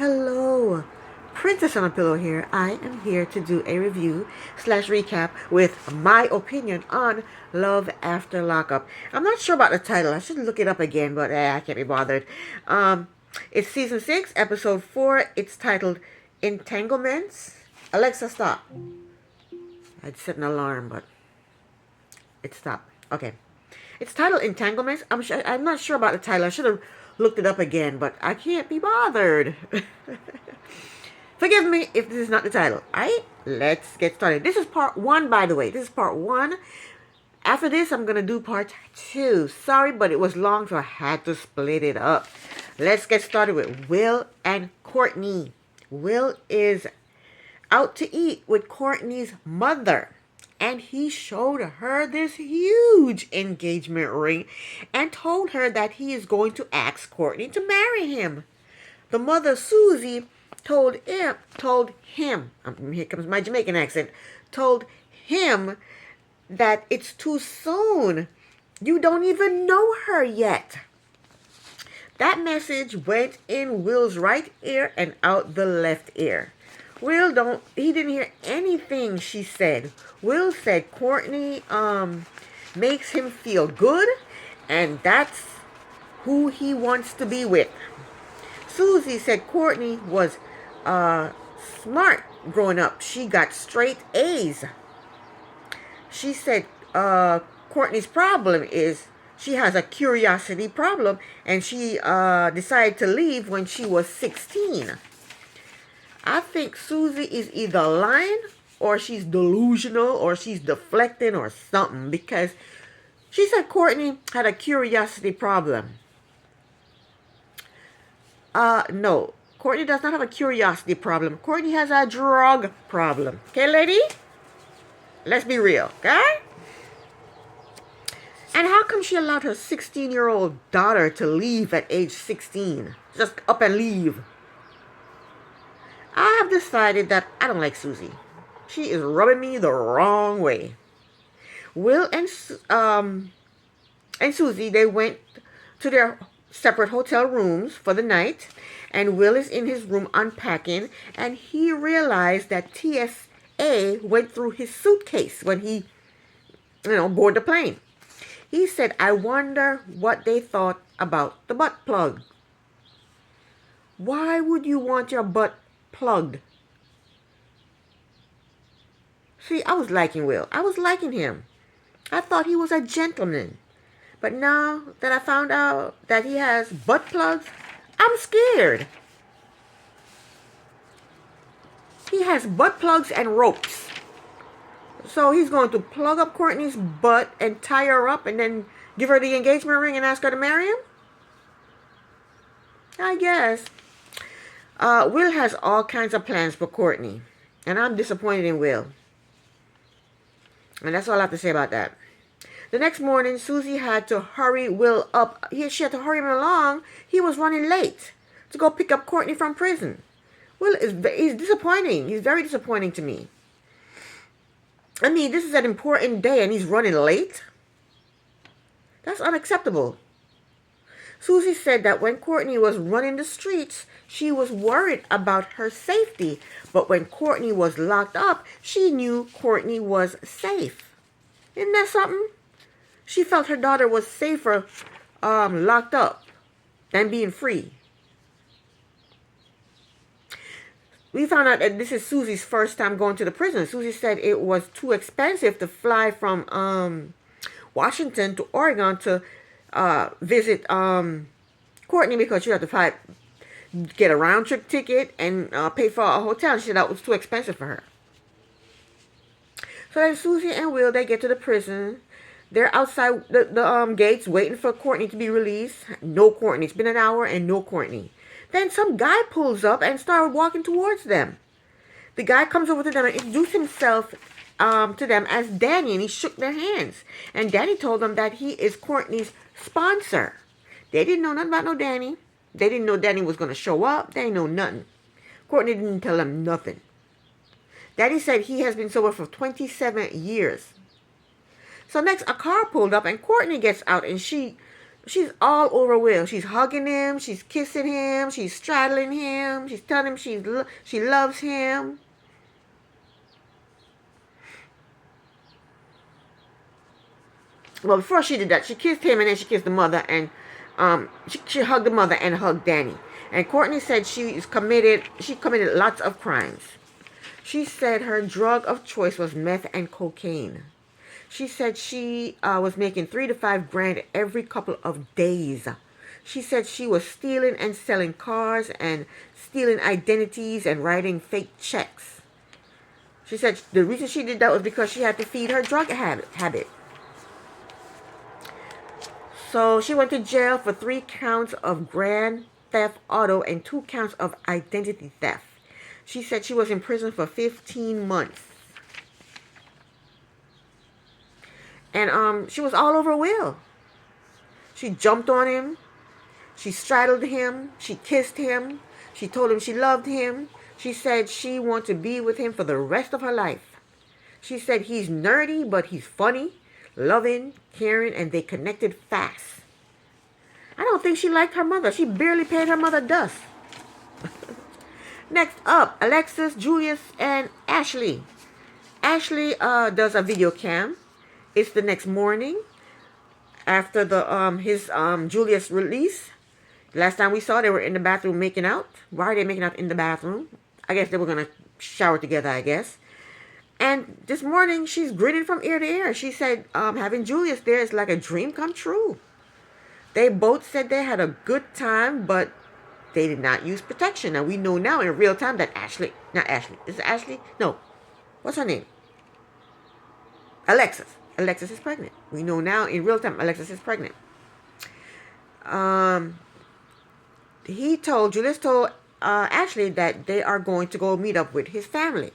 Hello, Princess on a Pillow here. I am here to do a review slash recap with my opinion on Love After Lockup. I'm not sure about the title. I should look it up again, but I can't be bothered. It's season 6, episode 4. It's titled Entanglements. Alexa, stop. I'd set an alarm, but it stopped. Okay. It's titled Entanglements. I'm not sure about the title. I should have looked it up again, but I can't be bothered. Forgive me if this is not the title. Alright, let's get started. This is part 1, by the way. This is part 1. After this, I'm going to do part 2. Sorry, but it was long, so I had to split it up. Let's get started with Will and Courtney. Will is out to eat with Courtney's mother, and he showed her this huge engagement ring and told her that he is going to ask Courtney to marry him. The mother, Susie, told him, here comes my Jamaican accent, told him that it's too soon. You don't even know her yet. That message went in Will's right ear and out the left ear. He didn't hear anything she said. Will said Courtney makes him feel good, and that's who he wants to be with. Susie said Courtney was smart growing up. She got straight A's. She said Courtney's problem is she has a curiosity problem, and she decided to leave when she was 16. I think Susie is either lying or she's delusional or she's deflecting or something, because she said Courtney had a curiosity problem. No. Courtney does not have a curiosity problem. Courtney has a drug problem. Okay, lady? Let's be real, okay? And how come she allowed her 16-year-old daughter to leave at age 16? Just up and leave. I have decided that I don't like Susie. She is rubbing me the wrong way. Will and Susie, they went to their separate hotel rooms for the night, and Will is in his room unpacking, and he realized that TSA went through his suitcase when he, boarded the plane. He said, I wonder what they thought about the butt plug. Why would you want your butt plugged? See, I was liking Will. I was liking him. I thought he was a gentleman. But now that I found out that he has butt plugs, I'm scared. He has butt plugs and ropes. So he's going to plug up Courtney's butt and tie her up and then give her the engagement ring and ask her to marry him? I guess. Will has all kinds of plans for Courtney, and I'm disappointed in Will. And that's all I have to say about that. The next morning, Susie had to hurry Will up. She had to hurry him along. He was running late to go pick up Courtney from prison. Will he's disappointing. He's very disappointing to me. I mean, this is an important day and he's running late? That's unacceptable. Susie said that when Courtney was running the streets, she was worried about her safety. But when Courtney was locked up, she knew Courtney was safe. Isn't that something? She felt her daughter was safer locked up than being free. We found out that this is Susie's first time going to the prison. Susie said it was too expensive to fly from Washington to Oregon to visit Courtney, because you have to get a round trip ticket and pay for a hotel. She said that was too expensive for her. So then Susie and Will, they get to the prison. They're outside the gates waiting for Courtney to be released. No Courtney. It's been an hour and no Courtney. Then some guy pulls up and started walking towards them. The guy comes over to them and introduced himself to them as Danny, and he shook their hands. And Danny told them that he is Courtney's sponsor. They didn't know nothing about no Danny. They didn't know Danny was going to show up. They didn't know nothing. Courtney didn't tell them nothing. Danny said he has been sober for 27 years. So next, a car pulled up and Courtney gets out and she She's all over Will. She's hugging him. She's kissing him. She's straddling him. She's telling him she loves him. Well, before she did that, she kissed him and then she kissed the mother, and she hugged the mother and hugged Danny. And Courtney said she committed lots of crimes. She said her drug of choice was meth and cocaine. She said she was making 3 to 5 grand every couple of days. She said she was stealing and selling cars and stealing identities and writing fake checks. She said the reason she did that was because she had to feed her drug habit. So she went to jail for 3 counts of grand theft auto and 2 counts of identity theft. She said she was in prison for 15 months. And she was all over Will. She jumped on him. She straddled him. She kissed him. She told him she loved him. She said she wanted to be with him for the rest of her life. She said he's nerdy, but he's funny, loving, caring, and they connected fast. I don't think she liked her mother. She barely paid her mother dust. Next up, Alexis, Julius, and Ashley. Ashley does a video cam. It's the next morning after his Julius release. Last time we saw, they were in the bathroom making out. Why are they making out in the bathroom? I guess they were going to shower together, I guess. And this morning, she's grinning from ear to ear. She said having Julius there is like a dream come true. They both said they had a good time, but they did not use protection. Now, we know now in real time that is it Ashley? No. What's her name? Alexis. Alexis is pregnant. We know now in real time Alexis is pregnant. Julius told Ashley that they are going to go meet up with his family.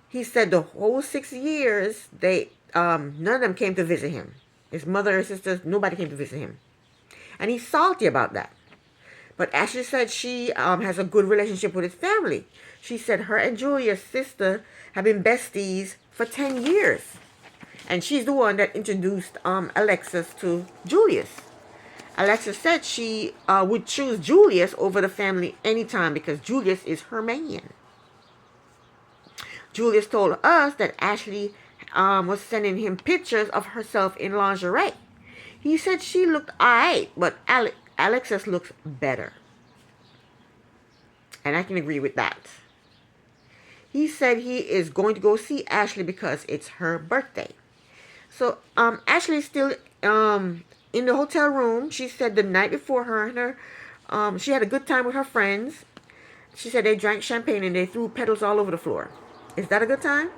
He said the whole 6 years, none of them came to visit him. His mother and sisters, nobody came to visit him. And he's salty about that. But Ashley said she has a good relationship with his family. She said her and Julia's sister have been besties for 10 years. And she's the one that introduced Alexis to Julius. Alexis said she would choose Julius over the family anytime because Julius is her man. Julius told us that Ashley was sending him pictures of herself in lingerie. He said she looked alright, but Alexis looks better. And I can agree with that. He said he is going to go see Ashley because it's her birthday. So Ashley is still in the hotel room. She said the night before she had a good time with her friends. She said they drank champagne and they threw petals all over the floor. Is that a good time?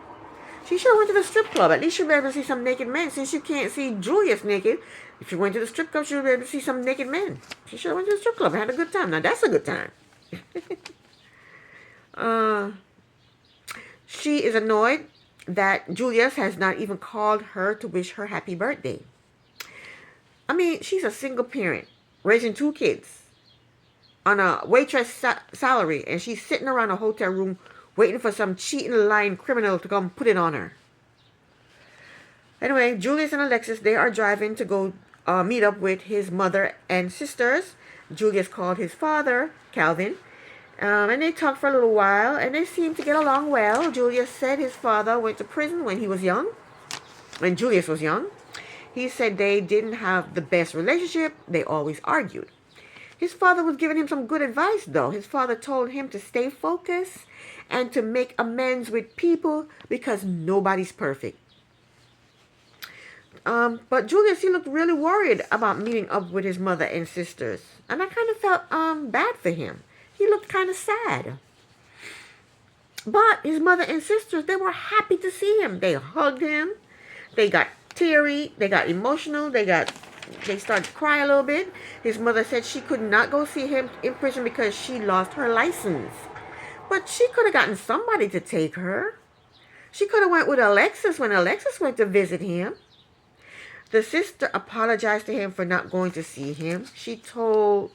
She should have went to the strip club. At least she'll be able to see some naked men. Since you can't see Julius naked, if she went to the strip club, she'll be able to see some naked men. She should have went to the strip club and had a good time. Now that's a good time. She is annoyed that Julius has not even called her to wish her happy birthday. I mean, she's a single parent, raising 2 kids on a waitress salary, and she's sitting around a hotel room waiting for some cheating, lying criminal to come put it on her. Anyway, Julius and Alexis, they are driving to go meet up with his mother and sisters. Julius called his father, Calvin, and they talked for a little while, and they seemed to get along well. Julius said his father went to prison when Julius was young. He said they didn't have the best relationship. They always argued. His father was giving him some good advice, though. His father told him to stay focused and to make amends with people because nobody's perfect. But Julius, he looked really worried about meeting up with his mother and sisters. And I kind of felt bad for him. He looked kind of sad. But his mother and sisters, they were happy to see him. They hugged him. They got teary. They got emotional. They started to cry a little bit. His mother said she could not go see him in prison because she lost her license. But she could have gotten somebody to take her. She could have went with Alexis when Alexis went to visit him. The sister apologized to him for not going to see him. She told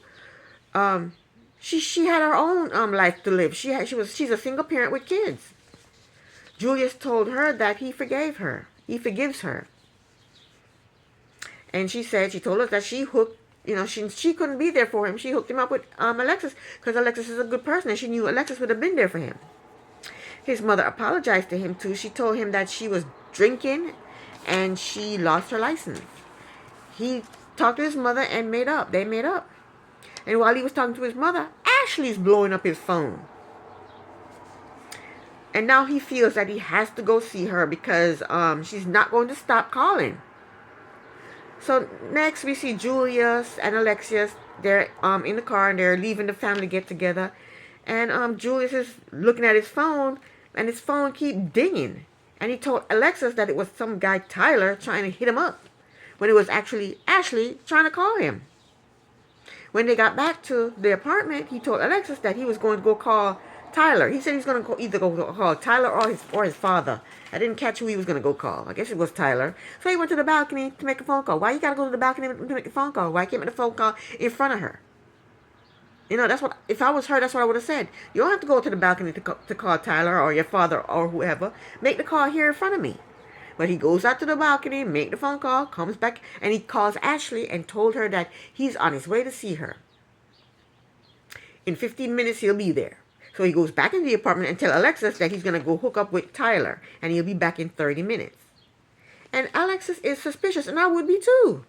she had her own life to live. She's a single parent with kids. Julius told her that he forgave her. He forgives her. And she told us that she hooked, she couldn't be there for him. She hooked him up with Alexis because Alexis is a good person and she knew Alexis would have been there for him. His mother apologized to him too. She told him that she was drinking and she lost her license. He talked to his mother and made up. They made up. And while he was talking to his mother, Ashley's blowing up his phone. And now he feels that he has to go see her because she's not going to stop calling. So next we see Julius and Alexius. They're in the car and they're leaving the family get together. And Julius is looking at his phone and his phone keep dinging. And he told Alexis that it was some guy Tyler trying to hit him up, when it was actually Ashley trying to call him. When they got back to the apartment, he told Alexis that he was going to go call Tyler. He said he was going to either go call Tyler or his father. I didn't catch who he was going to go call. I guess it was Tyler. So he went to the balcony to make a phone call. Why you got to go to the balcony to make a phone call? Why can't make the phone call in front of her? That's what, if I was her, that's what I would have said. You don't have to go to the balcony to call Tyler or your father or whoever. Make the call here in front of me. But he goes out to the balcony, make the phone call, comes back, and he calls Ashley and told her that he's on his way to see her. In 15 minutes, he'll be there. So he goes back into the apartment and tells Alexis that he's going to go hook up with Tyler, and he'll be back in 30 minutes. And Alexis is suspicious, and I would be too.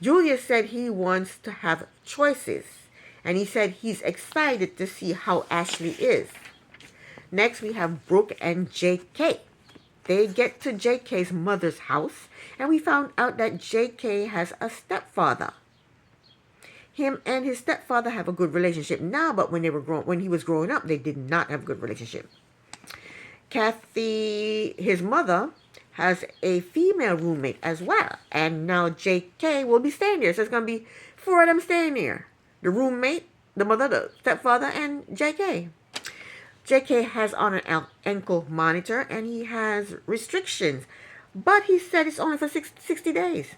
Julius said he wants to have choices, and he said he's excited to see how Ashley is. Next, we have Brooke and J.K. They get to J.K.'s mother's house, and we found out that J.K. has a stepfather. Him and his stepfather have a good relationship now, but when he was growing up, they did not have a good relationship. Kathy, his mother, has a female roommate as well, and now J.K. will be staying there. So it's going to be 4 of them staying there. The roommate, the mother, the stepfather, and J.K. J.K. has on an ankle monitor, and he has restrictions, but he said it's only for 60 days.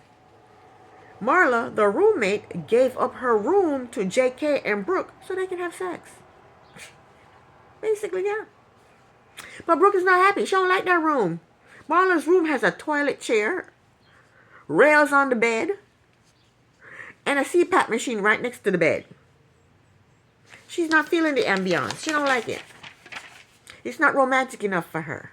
Marla, the roommate, gave up her room to J.K. and Brooke so they can have sex. Basically, yeah. But Brooke is not happy. She don't like that room. Marla's room has a toilet chair, rails on the bed, and a CPAP machine right next to the bed. She's not feeling the ambiance. She don't like it. It's not romantic enough for her.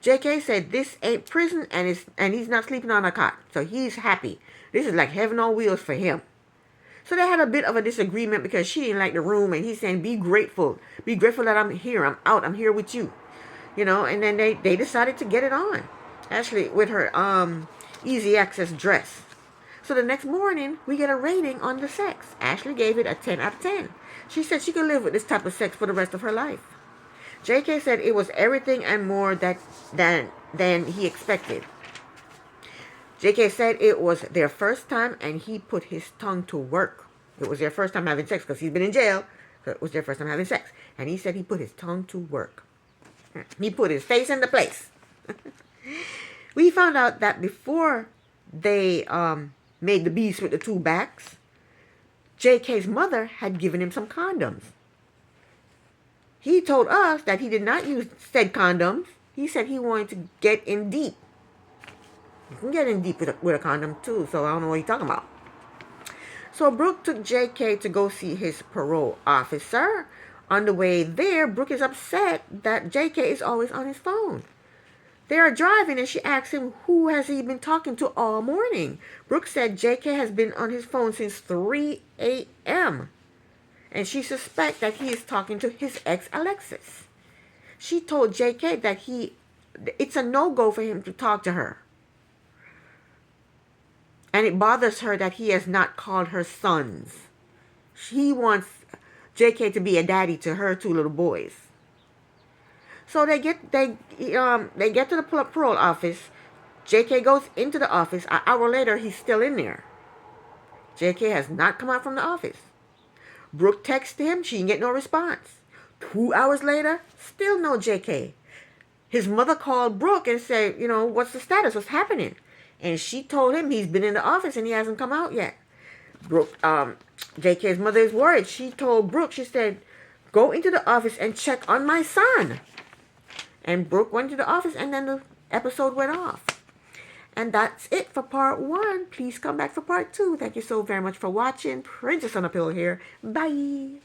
J.K. said this ain't prison and he's not sleeping on a cot. So he's happy. This is like heaven on wheels for him. So they had a bit of a disagreement because she didn't like the room and he's saying, be grateful. Be grateful that I'm here. I'm out. I'm here with you. And then they decided to get it on. Ashley with her easy access dress. So the next morning, we get a rating on the sex. Ashley gave it a 10 out of 10. She said she could live with this type of sex for the rest of her life. J.K. said it was everything and more than he expected. J.K. said it was their first time and he put his tongue to work. It was their first time having sex because he's been in jail. So it was their first time having sex. And he said he put his tongue to work. He put his face into place. We found out that before they made the beast with the 2 backs, J.K.'s mother had given him some condoms. He told us that he did not use said condoms. He said he wanted to get in deep. You can get in deep with a condom too, so I don't know what he's talking about. So Brooke took J.K. to go see his parole officer. On the way there, Brooke is upset that J.K. is always on his phone. They are driving and she asks him who has he been talking to all morning. Brooke said J.K. has been on his phone since 3 a.m. And she suspects that he is talking to his ex Alexis. She told J.K. that it's a no-go for him to talk to her. And it bothers her that he has not called her sons. She wants J.K. to be a daddy to her 2 little boys. So they get to the parole office. J.K. goes into the office. An hour later, he's still in there. J.K. has not come out from the office. Brooke texted him. She didn't get no response. 2 hours later, still no J.K. His mother called Brooke and said, what's the status? What's happening? And she told him he's been in the office and he hasn't come out yet. Brooke, J.K.'s mother is worried. She told Brooke, she said, go into the office and check on my son. And Brooke went to the office and then the episode went off. And that's it for part one. Please come back for part two. Thank you so very much for watching. Princess on a Pillow here. Bye.